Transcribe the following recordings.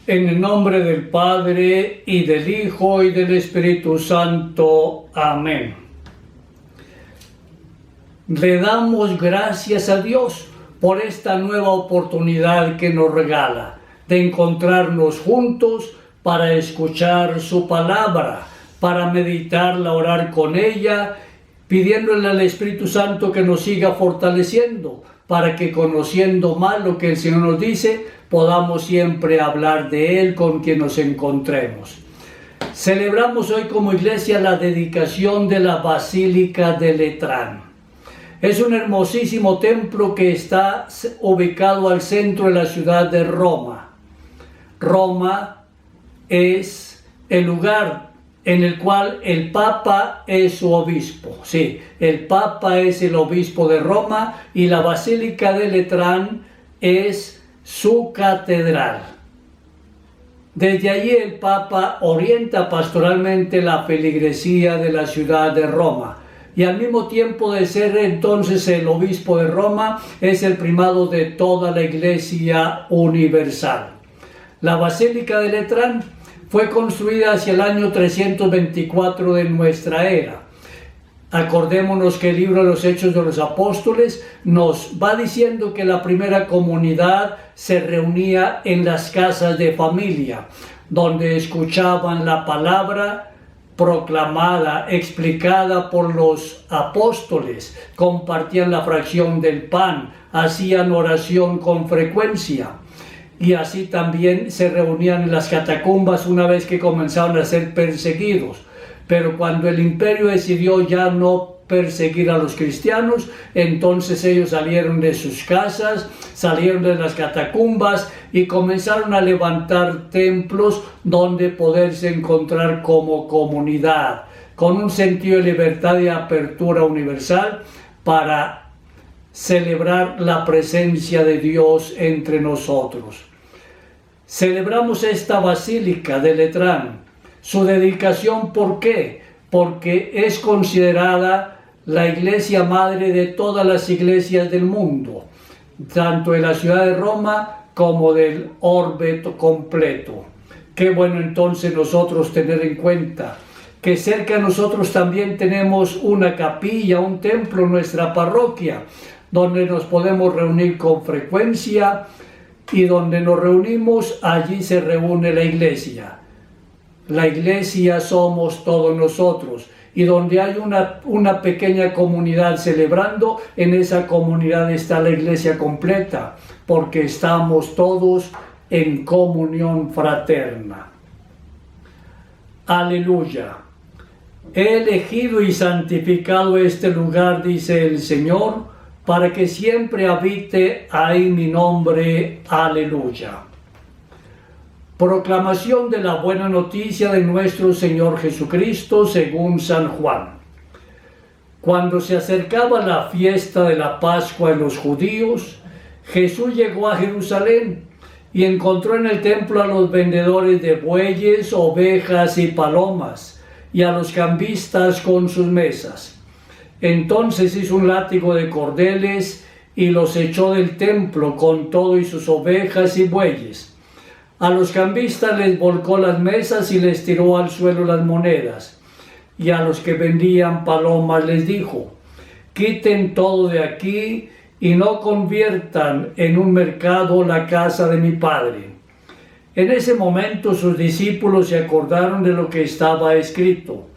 En el nombre del Padre, y del Hijo, y del Espíritu Santo. Amén. Le damos gracias a Dios por esta nueva oportunidad que nos regala de encontrarnos juntos para escuchar su palabra, para meditarla, orar con ella, pidiéndole al Espíritu Santo que nos siga fortaleciendo, para que conociendo más lo que el Señor nos dice, podamos siempre hablar de Él con quien nos encontremos. Celebramos hoy como iglesia la dedicación de la Basílica de Letrán. Es un hermosísimo templo que está ubicado al centro de la ciudad de Roma. Roma es el lugar en el cual el Papa es su obispo. Sí, el Papa es el obispo de Roma y la Basílica de Letrán es su catedral. Desde allí el Papa orienta pastoralmente la feligresía de la ciudad de Roma. Y al mismo tiempo de ser entonces el obispo de Roma, es el primado de toda la Iglesia universal. La Basílica de Letrán fue construida hacia el año 324 de nuestra era. Acordémonos que el libro de los Hechos de los Apóstoles nos va diciendo que la primera comunidad se reunía en las casas de familia, donde escuchaban la palabra proclamada, explicada por los apóstoles, compartían la fracción del pan, hacían oración con frecuencia. Y así también se reunían en las catacumbas una vez que comenzaron a ser perseguidos. Pero cuando el imperio decidió ya no perseguir a los cristianos, entonces ellos salieron de sus casas, salieron de las catacumbas y comenzaron a levantar templos donde poderse encontrar como comunidad, con un sentido de libertad y apertura universal para celebrar la presencia de Dios entre nosotros. Celebramos esta Basílica de Letrán, su dedicación, ¿por qué? Porque es considerada la iglesia madre de todas las iglesias del mundo, tanto de la ciudad de Roma como del orbe completo. Qué bueno entonces nosotros tener en cuenta que cerca de nosotros también tenemos una capilla, un templo, nuestra parroquia, donde nos podemos reunir con frecuencia y donde nos reunimos, allí se reúne la iglesia. La iglesia somos todos nosotros, y donde hay una pequeña comunidad celebrando, en esa comunidad está la iglesia completa, porque estamos todos en comunión fraterna. Aleluya. He elegido y santificado este lugar, dice el Señor, para que siempre habite ahí mi nombre. Aleluya. Proclamación de la buena noticia de nuestro Señor Jesucristo según San Juan. Cuando se acercaba la fiesta de la Pascua de los judíos, Jesús llegó a Jerusalén y encontró en el templo a los vendedores de bueyes, ovejas y palomas, y a los cambistas con sus mesas. Entonces hizo un látigo de cordeles y los echó del templo con todo y sus ovejas y bueyes. A los cambistas les volcó las mesas y les tiró al suelo las monedas. Y a los que vendían palomas les dijo: quiten todo de aquí y no conviertan en un mercado la casa de mi Padre. En ese momento sus discípulos se acordaron de lo que estaba escrito: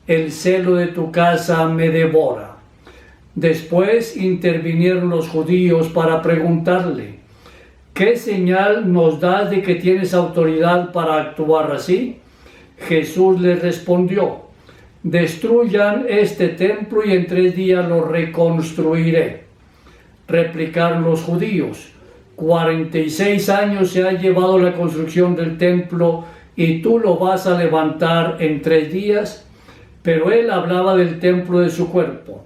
el celo de tu casa me devora. Después intervinieron los judíos para preguntarle: ¿qué señal nos das de que tienes autoridad para actuar así? Jesús les respondió: destruyan este templo y en 3 días lo reconstruiré. Replicaron los judíos: 46 años se ha llevado la construcción del templo y tú lo vas a levantar en 3 días. Pero él hablaba del templo de su cuerpo.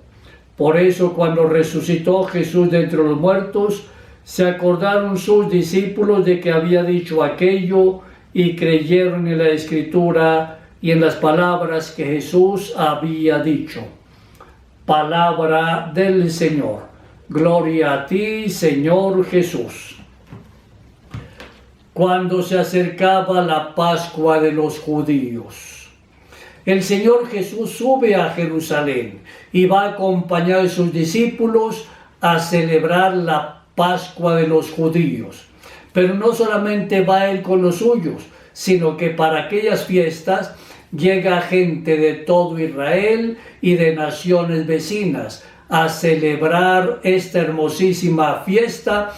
Por eso cuando resucitó Jesús de entre los muertos, se acordaron sus discípulos de que había dicho aquello y creyeron en la Escritura y en las palabras que Jesús había dicho. Palabra del Señor. Gloria a ti, Señor Jesús. cuando se acercaba la Pascua de los judíos. El Señor Jesús sube a Jerusalén y va acompañado de sus discípulos a celebrar la Pascua de los judíos. Pero no solamente va Él con los suyos, sino que para aquellas fiestas llega gente de todo Israel y de naciones vecinas a celebrar esta hermosísima fiesta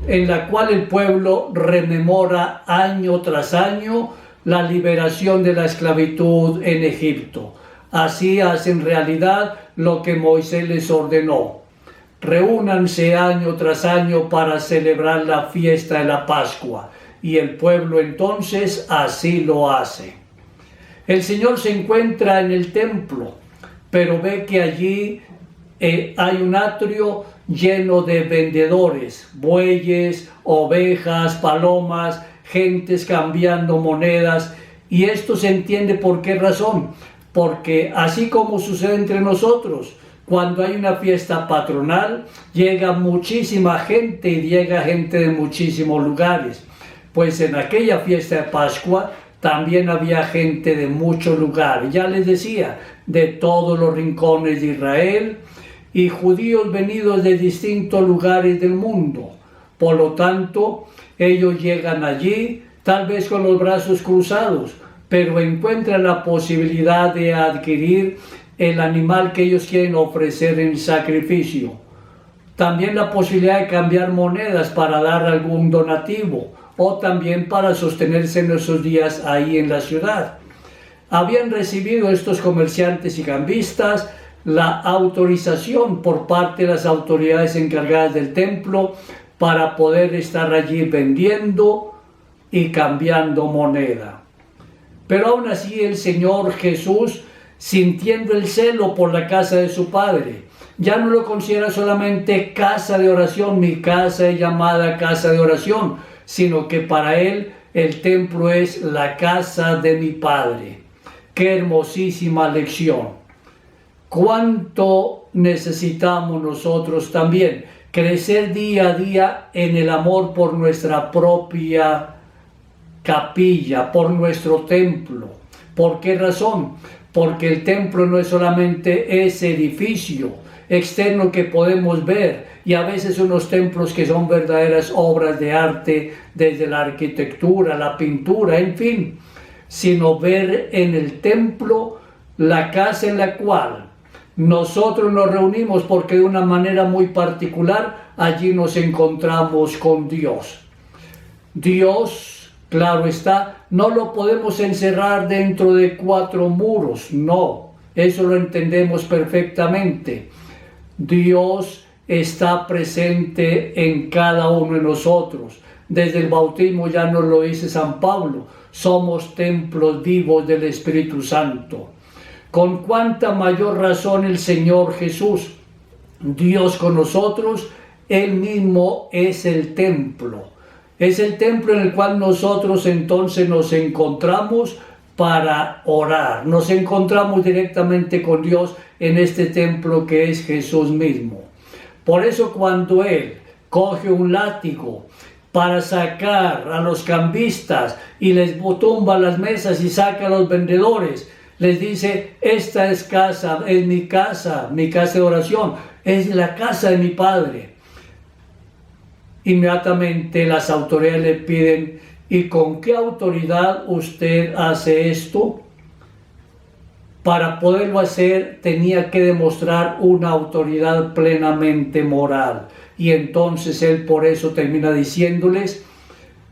en la cual el pueblo rememora año tras año la liberación de la esclavitud en Egipto. Así hacen realidad lo que Moisés les ordenó. Reúnanse año tras año para celebrar la fiesta de la Pascua, y el pueblo entonces así lo hace. El Señor se encuentra en el templo, pero ve que allí hay un atrio lleno de vendedores, bueyes, ovejas, palomas, gentes cambiando monedas, y esto se entiende por qué razón, porque así como sucede entre nosotros, cuando hay una fiesta patronal, llega muchísima gente y llega gente de muchísimos lugares. Pues en aquella fiesta de Pascua también había gente de muchos lugares. Ya les decía, de todos los rincones de Israel y judíos venidos de distintos lugares del mundo. Por lo tanto, ellos llegan allí, tal vez con los brazos cruzados, pero encuentran la posibilidad de adquirir el animal que ellos quieren ofrecer en sacrificio. También la posibilidad de cambiar monedas para dar algún donativo o también para sostenerse en esos días ahí en la ciudad. Habían recibido estos comerciantes y cambistas la autorización por parte de las autoridades encargadas del templo para poder estar allí vendiendo y cambiando moneda. Pero aún así el Señor Jesús, sintiendo el celo por la casa de su Padre, ya no lo considera solamente casa de oración, mi casa es llamada casa de oración, sino que para Él el templo es la casa de mi Padre. ¡Qué hermosísima lección! ¿Cuánto necesitamos nosotros también crecer día a día en el amor por nuestra propia capilla, por nuestro templo? ¿Por qué razón? Porque el templo no es solamente ese edificio externo que podemos ver, y a veces unos templos que son verdaderas obras de arte, desde la arquitectura, la pintura, en fin, sino ver en el templo la casa en la cual nosotros nos reunimos, porque de una manera muy particular allí nos encontramos con Dios. Dios, claro está, no lo podemos encerrar dentro de 4 muros, no, eso lo entendemos perfectamente. Dios está presente en cada uno de nosotros. Desde el bautismo ya nos lo dice San Pablo, somos templos vivos del Espíritu Santo. Con cuánta mayor razón el Señor Jesús, Dios con nosotros, Él mismo es el templo. Es el templo en el cual nosotros entonces nos encontramos para orar. Nos encontramos directamente con Dios en este templo que es Jesús mismo. Por eso cuando Él coge un látigo para sacar a los cambistas y les tumba las mesas y saca a los vendedores, les dice, esta es mi casa de oración, es la casa de mi Padre. Inmediatamente las autoridades le piden, ¿y con qué autoridad usted hace esto? Para poderlo hacer tenía que demostrar una autoridad plenamente moral. Y entonces él por eso termina diciéndoles,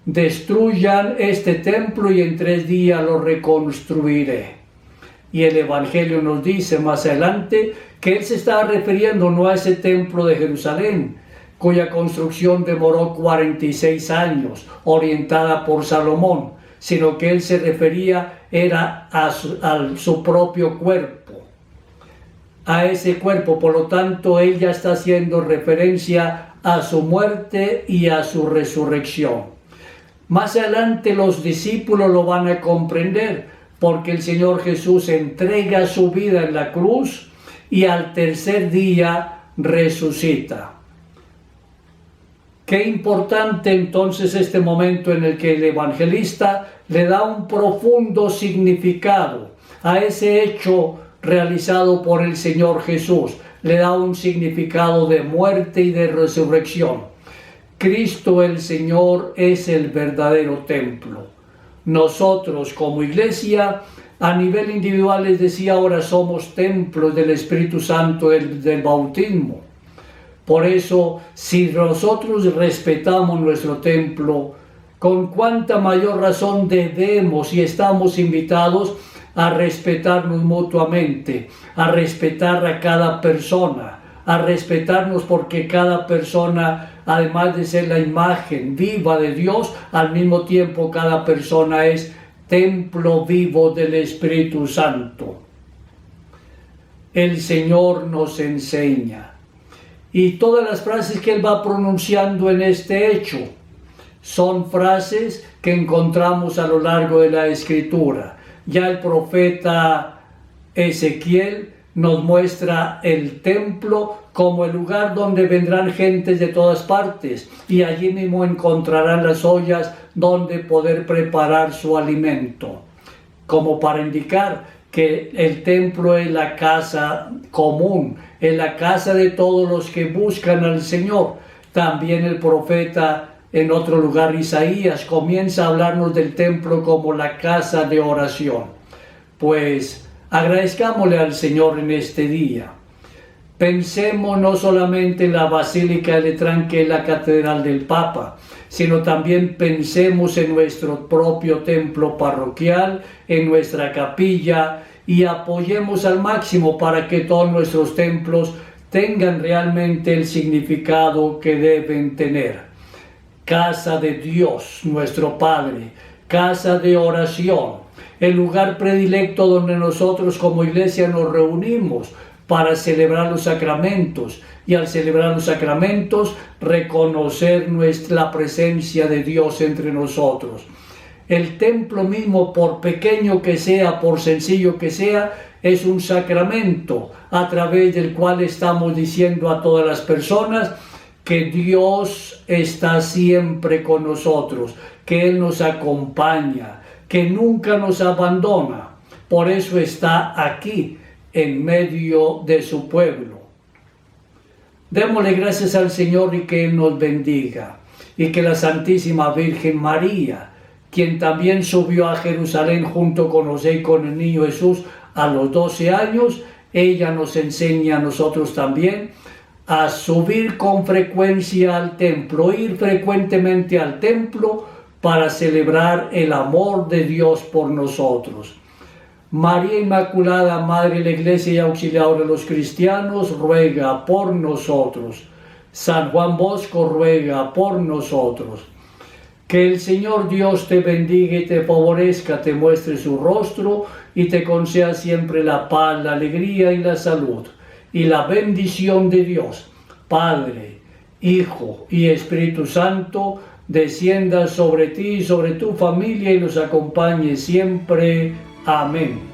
destruyan este templo y en 3 días lo reconstruiré. Y el Evangelio nos dice más adelante que él se estaba refiriendo no a ese templo de Jerusalén, cuya construcción demoró 46 años, orientada por Salomón, sino que él se refería era a su propio cuerpo, a ese cuerpo. Por lo tanto, él ya está haciendo referencia a su muerte y a su resurrección. Más adelante los discípulos lo van a comprender, porque el Señor Jesús entrega su vida en la cruz y al tercer día resucita. Qué importante entonces este momento en el que el evangelista le da un profundo significado a ese hecho realizado por el Señor Jesús. Le da un significado de muerte y de resurrección. Cristo el Señor es el verdadero templo. Nosotros como iglesia, a nivel individual, les decía, ahora somos templos del Espíritu Santo del bautismo. Por eso, si nosotros respetamos nuestro templo, con cuánta mayor razón debemos y estamos invitados a respetarnos mutuamente, a respetar a cada persona, a respetarnos porque cada persona, además de ser la imagen viva de Dios, al mismo tiempo cada persona es templo vivo del Espíritu Santo. El Señor nos enseña. Y todas las frases que Él va pronunciando en este hecho son frases que encontramos a lo largo de la Escritura. Ya el profeta Ezequiel nos muestra el templo como el lugar donde vendrán gentes de todas partes y allí mismo encontrarán las ollas donde poder preparar su alimento, como para indicar que el templo es la casa común, es la casa de todos los que buscan al Señor. También el profeta, en otro lugar, Isaías, comienza a hablarnos del templo como la casa de oración. Pues agradezcámosle al Señor en este día. Pensemos no solamente en la Basílica de Letrán, que es la catedral del Papa, sino también pensemos en nuestro propio templo parroquial, en nuestra capilla, y apoyemos al máximo para que todos nuestros templos tengan realmente el significado que deben tener. Casa de Dios, nuestro Padre, casa de oración, el lugar predilecto donde nosotros como iglesia nos reunimos para celebrar los sacramentos, y al celebrar los sacramentos reconocer la presencia de Dios entre nosotros. El templo mismo, por pequeño que sea, por sencillo que sea, es un sacramento a través del cual estamos diciendo a todas las personas que Dios está siempre con nosotros, que Él nos acompaña, que nunca nos abandona. Por eso está aquí, en medio de su pueblo. Démosle gracias al Señor y que Él nos bendiga, y que la Santísima Virgen María, quien también subió a Jerusalén junto con José y con el niño Jesús a los 12 años, ella nos enseña a nosotros también a subir con frecuencia al templo, ir frecuentemente al templo para celebrar el amor de Dios por nosotros. María Inmaculada, Madre de la Iglesia y Auxiliadora de los cristianos, ruega por nosotros. San Juan Bosco, ruega por nosotros. Que el Señor Dios te bendiga y te favorezca, te muestre su rostro y te conceda siempre la paz, la alegría y la salud. Y la bendición de Dios, Padre, Hijo y Espíritu Santo, descienda sobre ti y sobre tu familia y los acompañe siempre. Amén.